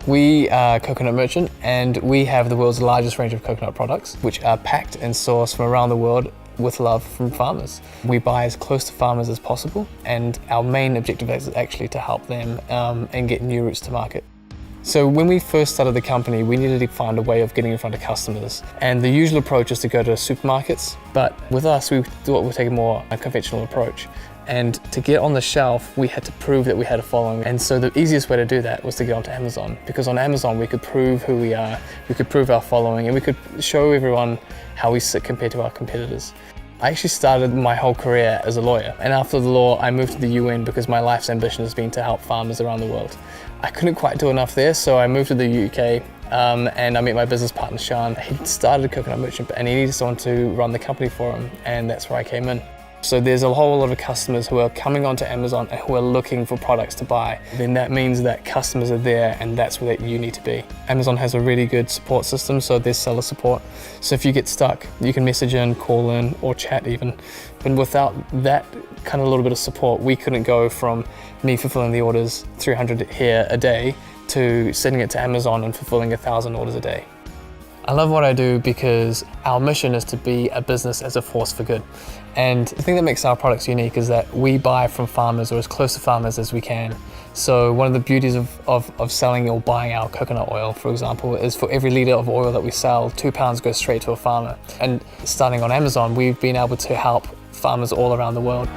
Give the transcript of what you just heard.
We are Coconut Merchant, and we have the world's largest range of coconut products, which are packed and sourced from around the world with love from farmers. We buy as close to farmers as possible, and our main objective is actually to help them and get new routes to market. So when we first started the company, we needed to find a way of getting in front of customers. And the usual approach is to go to supermarkets, but with us, we thought we'd take a more conventional approach. And to get on the shelf, we had to prove that we had a following. And so the easiest way to do that was to get onto Amazon, because on Amazon, we could prove who we are, we could prove our following, and we could show everyone how we sit compared to our competitors. I actually started my whole career as a lawyer, and after the law I moved to the UN because my life's ambition has been to help farmers around the world. I couldn't quite do enough there, so I moved to the UK and I met my business partner Sean. He started Coconut Merchant and he needed someone to run the company for him, and that's where I came in. So there's a whole lot of customers who are coming onto Amazon and who are looking for products to buy. Then that means that customers are there, and that's where you need to be. Amazon has a really good support system, so there's seller support. So if you get stuck, you can message in, call in, or chat even. But without that kind of little bit of support, we couldn't go from me fulfilling the orders 300 here a day to sending it to Amazon and fulfilling 1,000 orders a day. I love what I do because our mission is to be a business as a force for good. And the thing that makes our products unique is that we buy from farmers, or as close to farmers as we can. So one of the beauties of selling or buying our coconut oil, for example, is for every litre of oil that we sell, 2 pounds goes straight to a farmer. And starting on Amazon, we've been able to help farmers all around the world.